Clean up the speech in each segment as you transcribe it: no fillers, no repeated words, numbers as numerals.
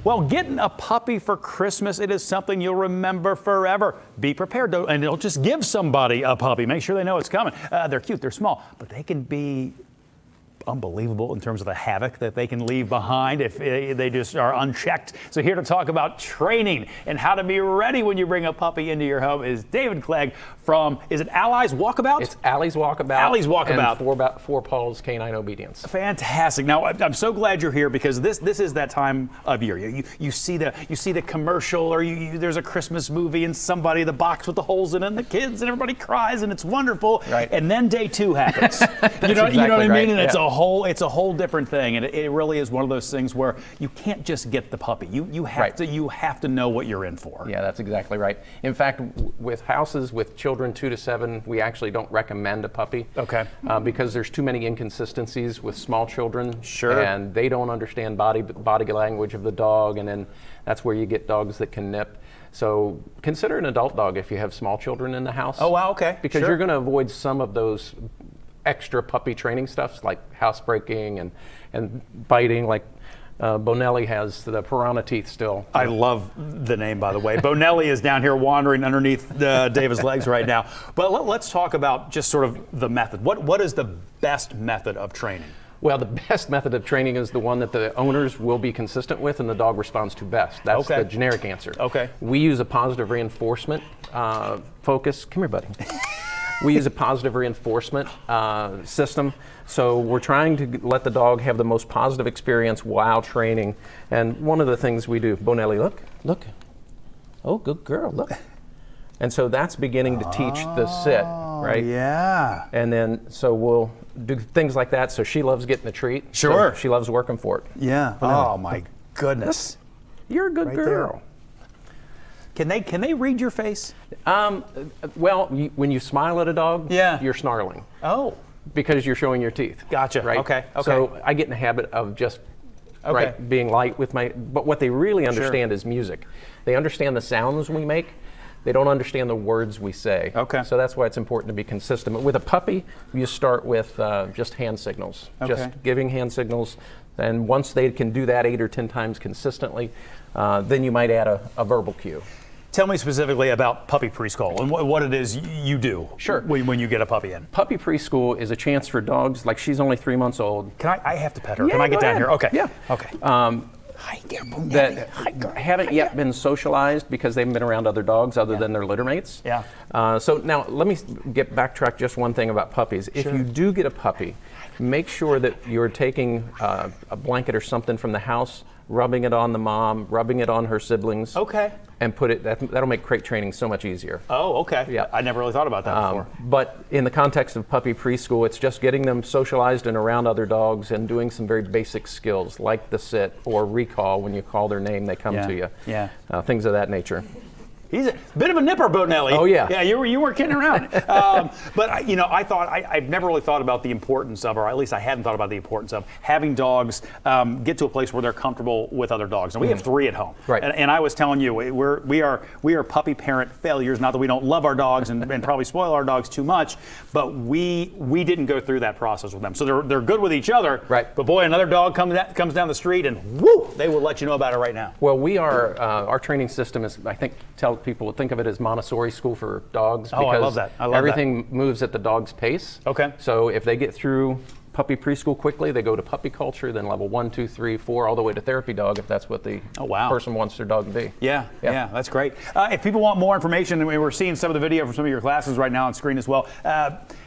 Well, getting a puppy for Christmas, it is something you'll remember forever. Be prepared, and don't just give somebody a puppy. Make sure they know it's coming. They're cute, they're small, but they can be unbelievable in terms of the havoc that they can leave behind if they just are unchecked. So here to talk about training and how to be ready when you bring a puppy into your home is David Clegg from, is it Allies Walkabout? It's Allies Walkabout. Allies Walkabout. And Four Paws Canine Obedience. Fantastic. Now I'm so glad you're here because this is that time of year. You see the commercial, or there's a Christmas movie and somebody, the box with the holes in it, and the kids and everybody cries and it's wonderful. Right. And then day two happens. you know what I mean? And it's a whole different thing, and it really is one of those things where you can't just get the puppy. You have to know what you're in for. Yeah, that's exactly right. In fact, with houses with children 2 to 7, we actually don't recommend a puppy. Okay. Because there's too many inconsistencies with small children. Sure. And they don't understand body language of the dog, and then that's where you get dogs that can nip. So consider an adult dog if you have small children in the house. Oh wow, okay. Because sure. you're going to avoid some of those extra puppy training stuff like housebreaking and biting, like Bonelli has the piranha teeth still. I love the name, by the way. Bonelli is down here wandering underneath David's legs right now. But let's talk about just sort of the method. What is the best method of training? Well, the best method of training is the one that the owners will be consistent with and the dog responds to best. That's the generic answer. Okay. We use a positive reinforcement focus. Come here, buddy. We use a positive reinforcement system. So we're trying to let the dog have the most positive experience while training. And one of the things we do, Bonelli, look. Oh, good girl, look. And so that's beginning to teach the sit, right? Yeah. And then, so we'll do things like that. So she loves getting the treat. Sure. So she loves working for it. Yeah. Oh my goodness. You're a good girl. There. Can they read your face? Well, when you smile at a dog, you're snarling. Oh. Because you're showing your teeth. Gotcha. Right? Okay. So I get in the habit of just being light with but what they really understand is music. They understand the sounds we make. They don't understand the words we say. Okay. So that's why it's important to be consistent. But with a puppy, you start with just hand signals. Okay. Just giving hand signals. And once they can do that 8 or 10 times consistently, then you might add a verbal cue. Tell me specifically about puppy preschool and what it is you do. Sure. When you get a puppy in. Puppy preschool is a chance for dogs, like she's only 3 months old. I have to pet her. Yeah, Can I get down ahead. here? Okay. Yeah. Okay. Hi there, Bonelli. That haven't yet been socialized because they haven't been around other dogs other than their litter mates. Yeah. So now let me backtrack just one thing about puppies. If you do get a puppy, make sure that you're taking a blanket or something from the house, rubbing it on the mom, rubbing it on her siblings. Okay. And put it, that'll make crate training so much easier. Oh, okay. Yeah. I never really thought about that before. But in the context of puppy preschool, it's just getting them socialized and around other dogs and doing some very basic skills like the sit or recall. When you call their name, they come to you. Yeah. Things of that nature. He's a bit of a nipper, Bonelli. Oh yeah. Yeah, you weren't kidding around. But I've never really thought about the importance of, or at least I hadn't thought about the importance of having dogs get to a place where they're comfortable with other dogs. And we have 3 at home. Right. And I was telling you, we are puppy parent failures. Not that we don't love our dogs and probably spoil our dogs too much, but we didn't go through that process with them. So they're good with each other. Right. But boy, another dog comes down the street and whoo, they will let you know about it right now. Well, we are our training system is, I think, people think of it as Montessori school for dogs. Oh, I love that. I love everything moves at the dog's pace. Okay. So if they get through puppy preschool quickly, they go to puppy culture, then level 1, 2, 3, 4, all the way to therapy dog if that's what the person wants their dog to be. Yeah, that's great. If people want more information, and we're seeing some of the video from some of your classes right now on screen as well.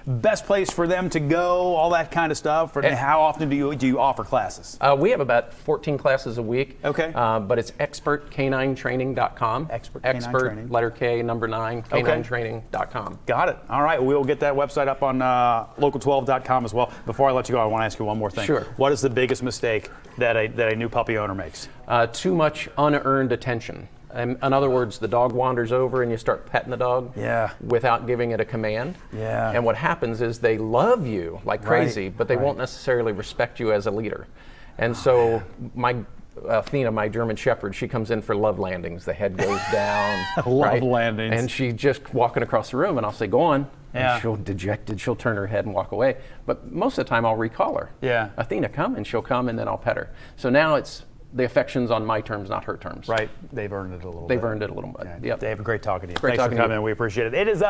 Best place for them to go, all that kind of stuff. And how often do you offer classes? We have about 14 classes a week. Okay. But it's expertcaninetraining.com. Expert, letter K, number 9, caninetraining.com. Got it. All right. We will get that website up on local12.com as well. Before I let you go, I want to ask you one more thing. Sure. What is the biggest mistake that a new puppy owner makes? Too much unearned attention. In other words, the dog wanders over and you start petting the dog without giving it a command. Yeah. And what happens is they love you like crazy, but they won't necessarily respect you as a leader. And so my Athena, my German Shepherd, she comes in for love landings. The head goes down. Love landings. And she's just walking across the room and I'll say, go on. Yeah. And she'll dejected, she'll turn her head and walk away. But most of the time I'll recall her. Yeah. Athena, come, and she'll come and then I'll pet her. So now it's the affection's on my terms, not her terms. Right. They've earned it a little bit. They've earned it a little bit. Yeah. Yep. Dave, great talking to you. Great Thanks talking for to you. coming. We appreciate it. It is